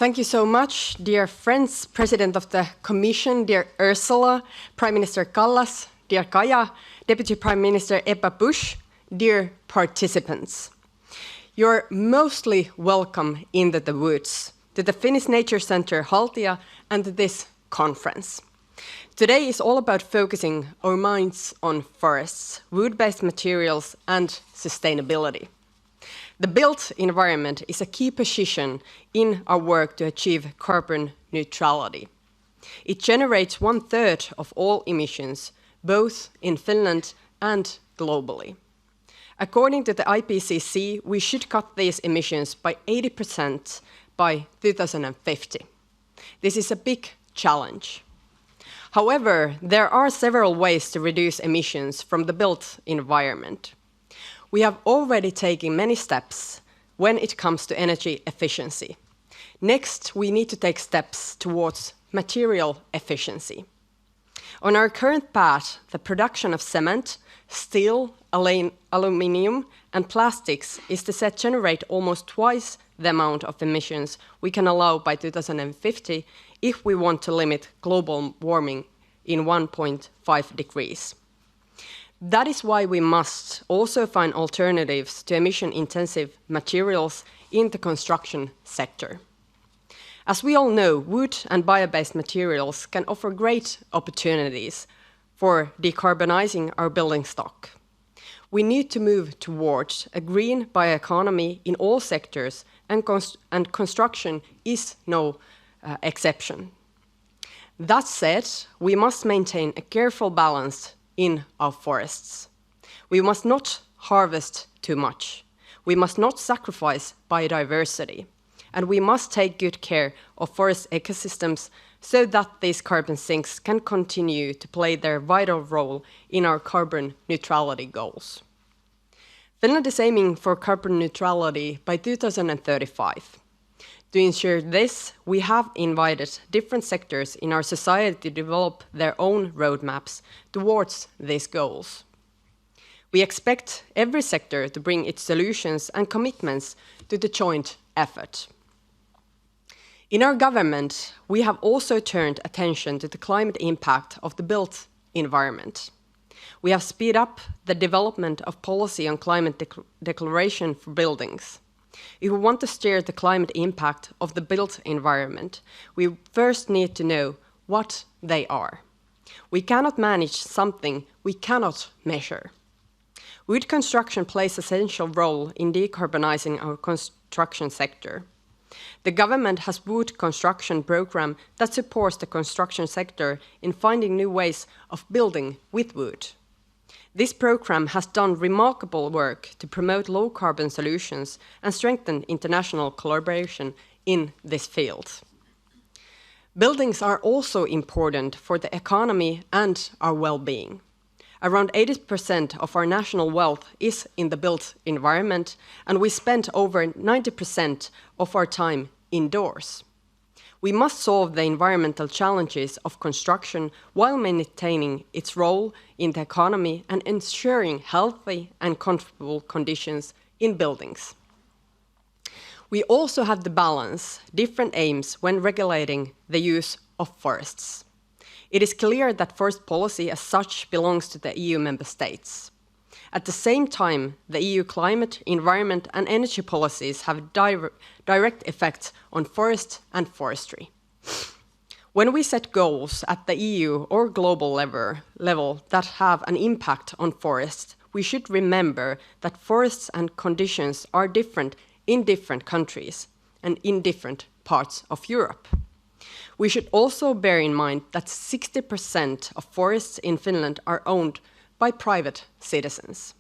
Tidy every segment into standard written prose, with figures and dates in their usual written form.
Thank you so much, dear friends, President of the Commission, dear Ursula, Prime Minister Kallas, dear Kaja, Deputy Prime Minister Ebba Busch, dear participants. You're mostly welcome into the woods, to the Finnish Nature Center Haltia, and to this conference. Today is all about focusing our minds on forests, wood-based materials, and sustainability. The built environment is a key position in our work to achieve carbon neutrality. It generates 1/3 of all emissions, both in Finland and globally. According to the IPCC, we should cut these emissions by 80% by 2050. This is a big challenge. However, there are several ways to reduce emissions from the built environment. We have already taken many steps when it comes to energy efficiency. Next, we need to take steps towards material efficiency. On our current path, the production of cement, steel, aluminium, and plastics is set to generate almost twice the amount of emissions we can allow by 2050 if we want to limit global warming in 1.5 degrees. That is why we must also find alternatives to emission-intensive materials in the construction sector. As we all know, wood and bio-based materials can offer great opportunities for decarbonizing our building stock. We need to move towards a green bioeconomy in all sectors, and construction is no exception. That said, we must maintain a careful balance in our forests. We must not harvest too much. We must not sacrifice biodiversity. And we must take good care of forest ecosystems so that these carbon sinks can continue to play their vital role in our carbon neutrality goals. Finland is aiming for carbon neutrality by 2035. To ensure this, we have invited different sectors in our society to develop their own roadmaps towards these goals. We expect every sector to bring its solutions and commitments to the joint effort. In our government, we have also turned attention to the climate impact of the built environment. We have speeded up the development of policy on climate declaration for buildings. If we want to steer the climate impact of the built environment, we first need to know what they are. We cannot manage something we cannot measure. Wood construction plays an essential role in decarbonizing our construction sector. The government has wood construction program that supports the construction sector in finding new ways of building with wood. This program has done remarkable work to promote low-carbon solutions and strengthen international collaboration in this field. Buildings are also important for the economy and our well-being. Around 80% of our national wealth is in the built environment, and we spend over 90% of our time indoors. We must solve the environmental challenges of construction while maintaining its role in the economy and ensuring healthy and comfortable conditions in buildings. We also have to balance different aims when regulating the use of forests. It is clear that forest policy as such belongs to the EU member states. At the same time, the EU climate, environment and energy policies have direct effects on forest and forestry. When we set goals at the EU or global level that have an impact on forests, we should remember that forests and conditions are different in different countries and in different parts of Europe. We should also bear in mind that 60% of forests in Finland are owned by private citizens.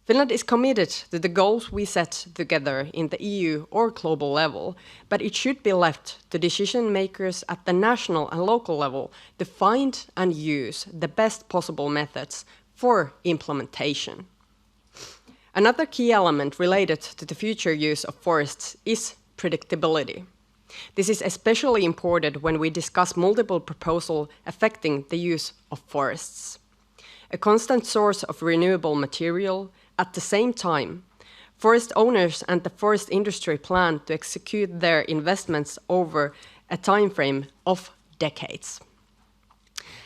Finland is committed to the goals we set together in the EU or global level, but it should be left to decision makers at the national and local level to find and use the best possible methods for implementation. Another key element related to the future use of forests is predictability. This is especially important when we discuss multiple proposals affecting the use of forests. A constant source of renewable material, at the same time, Forest owners and the forest industry plan to execute their investments over a time frame of decades.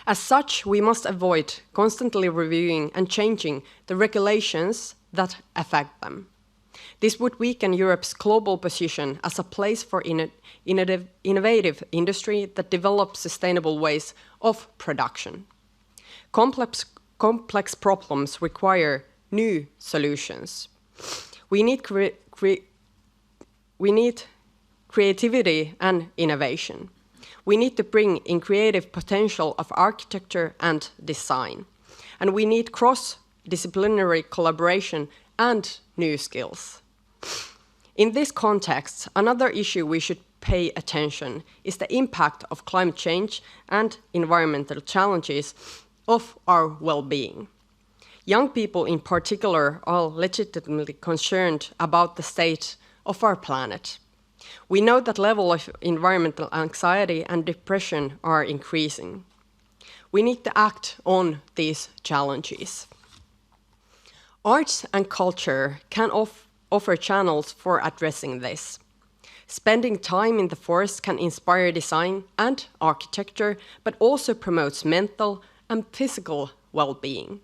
As such, we must avoid constantly reviewing and changing the regulations that affect them. This would weaken Europe's global position as a place for innovative industry that develops sustainable ways of production. Complex problems require new solutions. We need creativity and innovation. We need to bring in creative potential of architecture and design. And we need cross-disciplinary collaboration and new skills. In this context, another issue we should pay attention is the impact of climate change and environmental challenges of our well-being. Young people in particular are legitimately concerned about the state of our planet. We know that levels of environmental anxiety and depression are increasing. We need to act on these challenges. Arts and culture can offer channels for addressing this. Spending time in the forest can inspire design and architecture, but also promotes mental and physical well-being.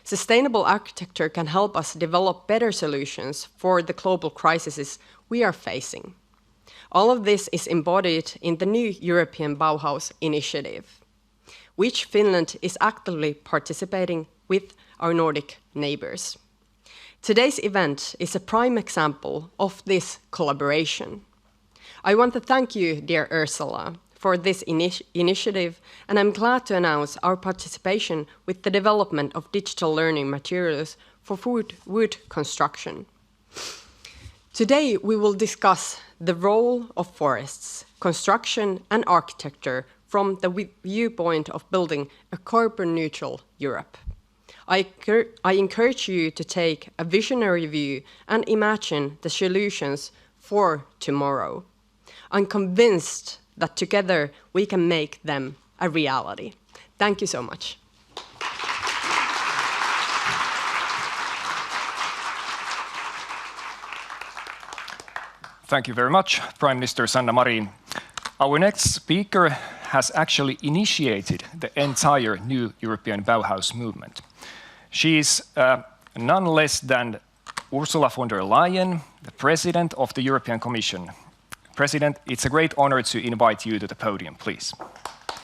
Sustainable architecture can help us develop better solutions for the global crises we are facing. All of this is embodied in the new European Bauhaus initiative, which Finland is actively participating with our Nordic neighbors. Today's event is a prime example of this collaboration. I want to thank you, dear Ursula, for this initiative, and I'm glad to announce our participation with the development of digital learning materials for wood construction. Today, we will discuss the role of forests, construction, and architecture from the viewpoint of building a carbon-neutral Europe. I encourage you to take a visionary view and imagine the solutions for tomorrow. I'm convinced that together we can make them a reality. Thank you so much. Thank you very much, Prime Minister Sanna Marin. Our next speaker has actually initiated the entire new European Bauhaus movement. She is none less than Ursula von der Leyen, the President of the European Commission. President, it's a great honor to invite you to the podium, please.